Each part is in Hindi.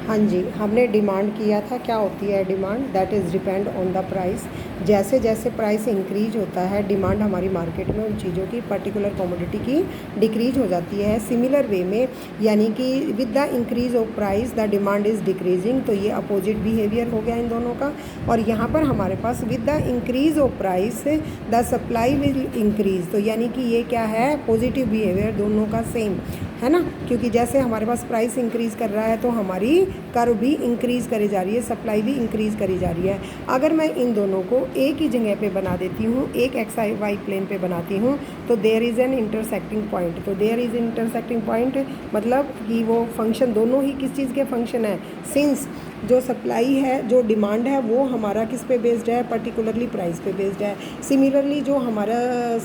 हाँ जी, हमने डिमांड किया था। क्या होती है demand? That is depend on the price. जैसे जैसे प्राइस इंक्रीज होता है, डिमांड हमारी मार्केट में उन चीज़ों की, पर्टिकुलर कमोडिटी की डिक्रीज हो जाती है। सिमिलर वे में, यानी कि with the increase of price the demand is decreasing. तो ये अपोजिट बिहेवियर हो गया इन दोनों का। और यहाँ पर हमारे पास with the increase of price the supply will increase. तो यानी कि ये क्या है? पॉजिटिव बिहेवियर दोनों का सेम है ना, क्योंकि जैसे हमारे पास प्राइस इंक्रीज़ कर रहा है तो हमारी कर्व भी इंक्रीज़ करी जा रही है, सप्लाई भी इंक्रीज़ करी जा रही है। अगर मैं इन दोनों को एक ही जगह पे बना देती हूँ, एक एक्स वाई प्लेन पे बनाती हूँ, तो there is an intersecting point. तो देयर इज़ इंटरसेक्टिंग पॉइंट मतलब कि वो फंक्शन दोनों ही किस चीज़ के फंक्शन है? सिंस जो सप्लाई है, जो डिमांड है, वो हमारा किस पे बेस्ड है? पर्टिकुलरली प्राइस पे बेस्ड है। सिमिलरली जो हमारा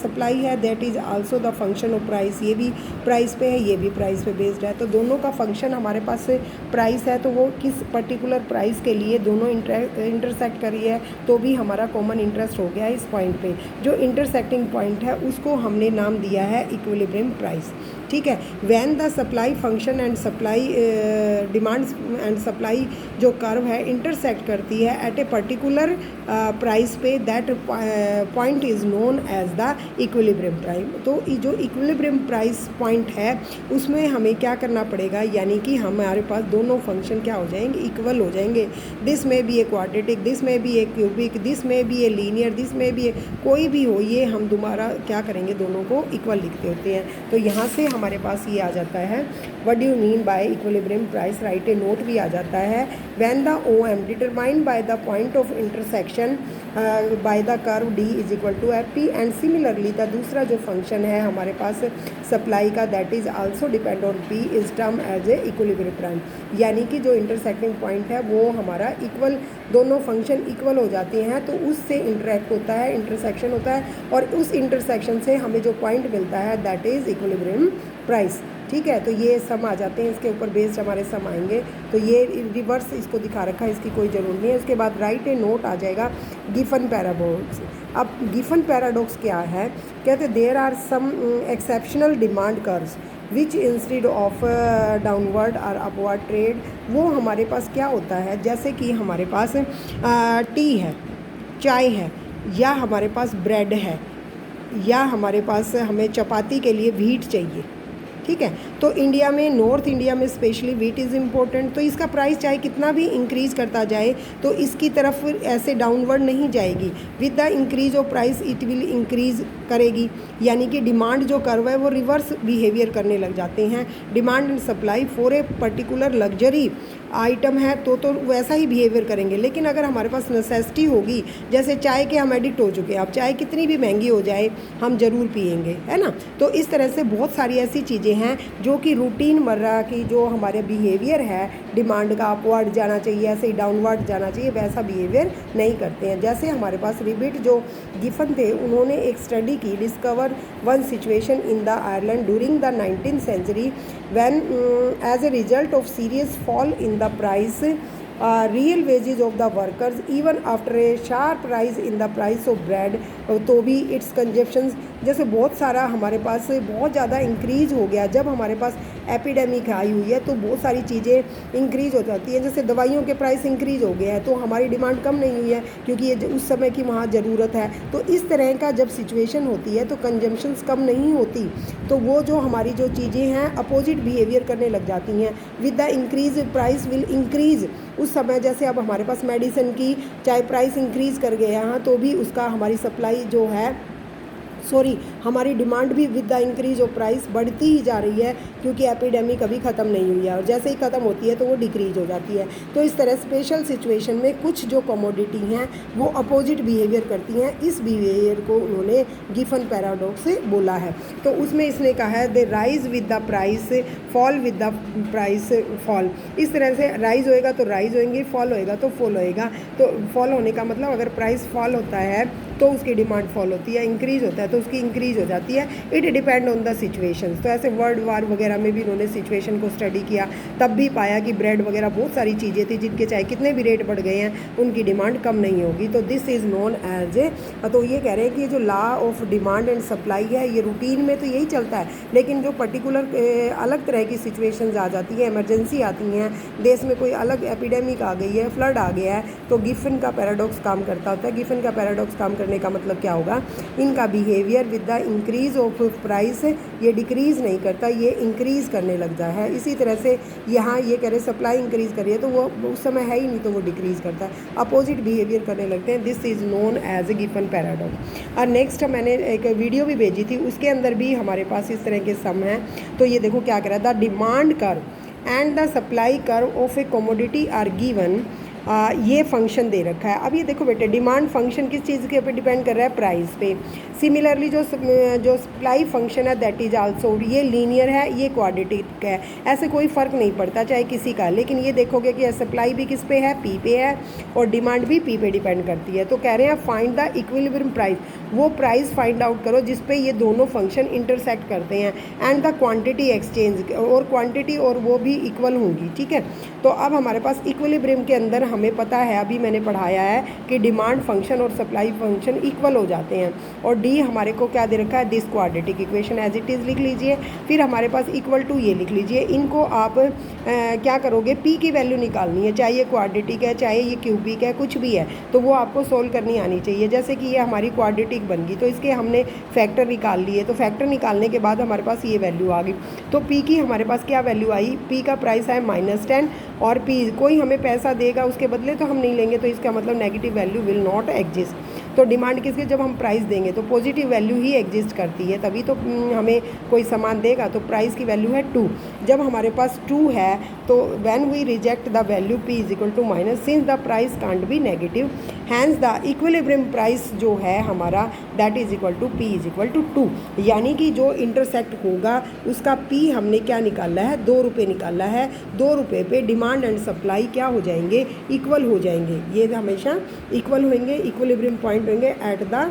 सप्लाई है that is also the function of price. ये भी प्राइस पे है, ये भी प्राइस पे बेस्ड है। तो दोनों का फंक्शन हमारे पास प्राइस है, तो वो किस पर्टिकुलर प्राइस के लिए दोनों इंटरसेक्ट करी है, तो भी हमारा कॉमन इंटरेस्ट हो गया इस पॉइंट पे। जो इंटरसेक्टिंग पॉइंट है उसको हमने नाम दिया है इक्विलिब्रियम प्राइस। ठीक है। When the supply function and supply demand and supply जो कर्व है इंटरसेक्ट करती है एट ए पर्टिकुलर प्राइस पे, that point is known as the equilibrium price. तो जो इक्विलिब्रियम प्राइस पॉइंट है उसमें हमें क्या करना पड़ेगा? यानी कि हमारे पास दोनों फंक्शन क्या हो जाएंगे? इक्वल हो जाएंगे। दिस में भी ए क्वाड्रेटिक, दिस में भी ए क्यूबिक, दिस में भी ए लीनियर, दिस में भी कोई भी हो, ये हम दोबारा क्या करेंगे? दोनों को इक्वल लिखते होते हैं। तो यहाँ से हमारे पास ये आ जाता है what do you mean by equilibrium price. Right a note भी आ जाता है। When the OM determined by the point of intersection by the curve D is equal to FP। And similarly the दूसरा जो फंक्शन है हमारे पास सप्लाई का, that is also depend on P is term as a equilibrium price. यानी कि जो इंटरसेक्टिंग पॉइंट है वो हमारा इक्वल, दोनों फंक्शन इक्वल हो जाते हैं, तो उससे इंटरेक्ट होता है, इंटरसेक्शन होता है, और उस इंटरसेक्शन से हमें जो पॉइंट मिलता है दैट इज़ इक्विलिब्रियम प्राइस। ठीक है। तो ये सम आ जाते हैं, इसके ऊपर बेस्ड हमारे सम आएंगे। तो ये रिवर्स इसको दिखा रखा है, इसकी कोई ज़रूरत नहीं है। उसके बाद राइट ए नोट आ जाएगा गिफन पैराडॉक्स। अब गिफन पैराडॉक्स क्या है? कहते there are some exceptional demand curves which instead of downward और अपवर्ड ट्रेड। वो हमारे पास क्या होता है? जैसे कि हमारे पास टी है, चाय है, या हमारे पास ब्रेड है, या हमारे पास हमें चपाती के लिए व्हीट चाहिए। ठीक है। तो इंडिया में, नॉर्थ इंडिया में स्पेशली व्हीट इज़ इम्पोर्टेंट। तो इसका प्राइस चाहे कितना भी इंक्रीज़ करता जाए तो इसकी तरफ ऐसे डाउनवर्ड नहीं जाएगी। With the increase of price it will increase करेगी। यानी कि डिमांड जो कर्व है वो रिवर्स बिहेवियर करने लग जाते हैं। Demand and supply for a particular luxury item है तो वैसा ही बिहेवियर करेंगे। लेकिन अगर हमारे पास नेसेसिटी होगी, जैसे चाय के हम एडिक्ट हो चुके हैं, अब चाय कितनी भी महंगी हो जाए हम ज़रूर पियेंगे, है ना। तो इस तरह से बहुत सारी ऐसी चीज़ें हैं जो कि रूटीन मर्रा की जो हमारे बिहेवियर है, डिमांड का अपवर्ड जाना चाहिए, ऐसे ही डाउनवर्ड जाना चाहिए, वैसा बिहेवियर नहीं करते हैं। जैसे हमारे पास रिबिट जो गिफन थे, उन्होंने एक स्टडी की, discover one situation in the Ireland during the 19th century when as a result of serious fall in the price real wages of the workers even after a sharp rise in the price of bread, तो भी its consumptions, जैसे बहुत सारा हमारे पास बहुत ज़्यादा इंक्रीज़ हो गया। जब हमारे पास एपिडेमिक आई हुई है तो बहुत सारी चीज़ें इंक्रीज़ हो जाती हैं। जैसे दवाइयों के प्राइस इंक्रीज़ हो गए हैं तो हमारी डिमांड कम नहीं हुई है, क्योंकि ये उस समय की वहाँ ज़रूरत है। तो इस तरह का जब सिचुएशन होती है तो कंजम्पशंस कम नहीं होती, तो वो जो हमारी जो चीज़ें हैं अपोजिट बिहेवियर करने लग जाती हैं। With the increase price will increase. उस समय जैसे अब हमारे पास मेडिसिन की चाहे प्राइस इंक्रीज़ कर गए हैं तो भी उसका हमारी सप्लाई जो है, हमारी डिमांड भी with the increase of price बढ़ती ही जा रही है, क्योंकि एपिडेमिक कभी ख़त्म नहीं हुई है, और जैसे ही ख़त्म होती है तो वो डिक्रीज हो जाती है। तो इस तरह स्पेशल सिचुएशन में कुछ जो कमोडिटी हैं वो अपोजिट बिहेवियर करती हैं। इस बिहेवियर को उन्होंने गिफन पैराडॉक्स से बोला है। तो उसमें इसने कहा है they rise with the price, fall with the price fall. इस तरह से राइज होएगा तो राइज होएंगे, फॉल होएगा तो फॉल होएगा। तो फॉल होने का मतलब अगर प्राइस फॉल होता है तो उसकी डिमांड फॉल होती है, इंक्रीज़ होता है तो उसकी इंक्रीज़ हो जाती है। It depend on the situation. तो ऐसे वर्ल्ड वार वगैरह में भी इन्होंने सिचुएशन को स्टडी किया, तब भी पाया कि ब्रेड वगैरह बहुत सारी चीज़ें थी जिनके चाहे कितने भी रेट बढ़ गए हैं उनकी डिमांड कम नहीं होगी। तो this is known as a, तो ये कह रहे हैं कि जो law of demand and supply है ये रूटीन में तो यही चलता है, लेकिन जो पर्टिकुलर अलग तरह की सिचुएशंस आ जाती हैं, इमरजेंसी आती हैं, देश में कोई अलग एपिडेमिक आ गई है, फ्लड आ गया है, तो गिफन का पैराडॉक्स काम करता होता है। गिफन का पैराडॉक्स काम करने का मतलब क्या होगा, इनका behaviour with the increase of price ये डिक्रीज़ नहीं करता, ये इंक्रीज़ करने लग जाता है। इसी तरह से यहाँ ये कह रहे सप्लाई इंक्रीज़ करिए तो वो उस समय है ही नहीं तो वो डिक्रीज़ करता है, अपोजिट बिहेवियर करने लगते हैं। This is known as a Giffen paradox. और नेक्स्ट मैंने एक वीडियो भी भेजी थी, उसके अंदर भी हमारे पास इस तरह के सम हैं। तो ये देखो क्या कह रहा है, the demand curve and the supply curve of a commodity are given. ये फंक्शन दे रखा है। अब ये देखो बेटे, डिमांड फंक्शन किस चीज़ के ऊपर डिपेंड कर रहा है, प्राइस पे। सिमिलरली जो सप्लाई फंक्शन है दैट इज आल्सो, ये लीनियर है, ये क्वाड्रेटिक है, ऐसे कोई फ़र्क नहीं पड़ता चाहे किसी का। लेकिन ये देखोगे कि सप्लाई भी किस पे है, पी पे है, और डिमांड भी पी पे डिपेंड करती है। तो कह रहे हैं फाइंड द इक्विलिब्रियम प्राइस, वो प्राइस फाइंड आउट करो जिस पे ये दोनों फंक्शन इंटरसेक्ट करते हैं, एंड द क्वांटिटी एक्सचेंज, और क्वांटिटी और वो भी इक्वल होंगी। ठीक है, तो अब हमारे पास इक्विलिब्रियम के अंदर हमें पता है, अभी मैंने पढ़ाया है कि डिमांड फंक्शन और सप्लाई फंक्शन इक्वल हो जाते हैं। और डी हमारे को क्या दे रखा है, this quadratic equation as it is लिख लीजिए। फिर हमारे पास इक्वल टू ये लिख लीजिए। इनको आप क्या करोगे, पी की वैल्यू निकालनी है, चाहे ये क्वाड्रेटिक है चाहे ये क्यूबिक है, कुछ भी है तो वो आपको सोल्व करनी आनी चाहिए। जैसे कि ये हमारी क्वाड्रेटिक बन गई तो इसके हमने फैक्टर निकाल लिए, तो फैक्टर निकालने के बाद हमारे पास ये वैल्यू आ गई। तो पी की हमारे पास क्या वैल्यू आई, पी का प्राइस है -10, और पी कोई हमें पैसा देगा उसके बदले तो हम नहीं लेंगे, तो इसका मतलब negative value will not exist. तो डिमांड किसके, जब हम प्राइस देंगे तो पॉजिटिव वैल्यू ही एग्जिस्ट करती है, तभी तो हमें कोई सामान देगा। तो प्राइस की वैल्यू है 2, जब हमारे पास 2 है तो when we reject the value p is equal to minus, since the price can't be negative, hence the equilibrium price जो है हमारा that is equal to p is equal to 2। यानी कि जो इंटरसेक्ट होगा उसका p हमने क्या निकाला है, 2 रुपये निकाला है। 2 रुपये पे डिमांड एंड सप्लाई क्या हो जाएंगे, इक्वल हो जाएंगे। ये हमेशा इक्वल होंगे, इक्विलिब्रियम पॉइंट होंगे at the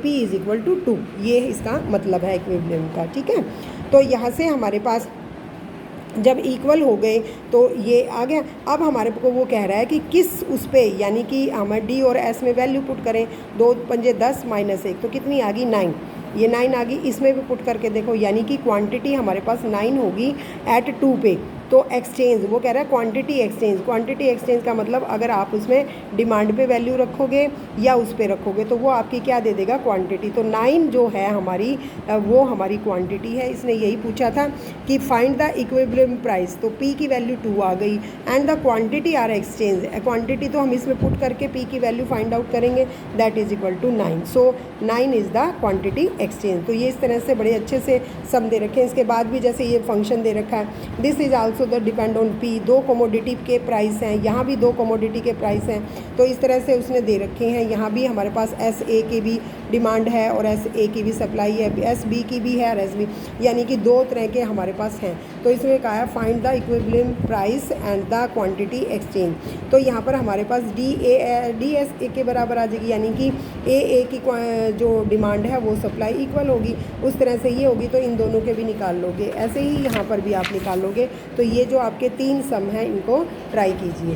p is equal to 2। ये इसका मतलब है इक्विलिब्रियम का। ठीक है, तो यहाँ से हमारे पास जब इक्वल हो गए तो ये आ गया। अब हमारे को वो कह रहा है कि किस उस पे, यानी कि हम डी और एस में वैल्यू पुट करें। 2 पंजे 10 -1 तो कितनी आ गई, 9। ये 9 आ गई, इसमें भी पुट करके देखो, यानी कि क्वांटिटी हमारे पास 9 होगी एट 2 पे। तो एक्सचेंज, वो कह रहा है क्वांटिटी एक्सचेंज। क्वांटिटी एक्सचेंज का मतलब अगर आप उसमें डिमांड पे वैल्यू रखोगे या उस पे रखोगे तो वो आपकी क्या दे देगा, क्वांटिटी। तो 9 जो है हमारी वो हमारी क्वांटिटी है। इसने यही पूछा था कि फाइंड द इक्विलिब्रियम प्राइस, तो p की वैल्यू 2 आ गई, and the quantity are exchange. Quantity तो हम इसमें पुट करके p की वैल्यू फाइंड आउट करेंगे, that is equal to 9। So 9 is the quantity exchange. तो ये इस तरह से बड़े अच्छे से सम दे रखे हैं। इसके बाद भी जैसे ये फंक्शन दे रखा है, this is also the depend on p। 2 commodity के प्राइस हैं, यहाँ भी 2 कमोडिटी के प्राइस हैं, तो इस तरह से उसने दे रखे हैं। यहाँ भी हमारे पास SA की भी डिमांड है और SA की भी सप्लाई है, SB की भी है और SB, यानी कि 2 तरह के हमारे पास हैं। तो इसमें कहा है find the equilibrium price and the quantity exchange. तो यहाँ पर हमारे पास DSA के बराबर आ जाएगी, यानी कि AA की जो डिमांड है वो सप्लाई इक्वल होगी, उस तरह से ये होगी। तो इन दोनों के भी निकाल लोगे, ऐसे ही यहाँ पर भी आप निकाल लोगे। तो ये जो आपके 3 सम हैं इनको ट्राई कीजिए।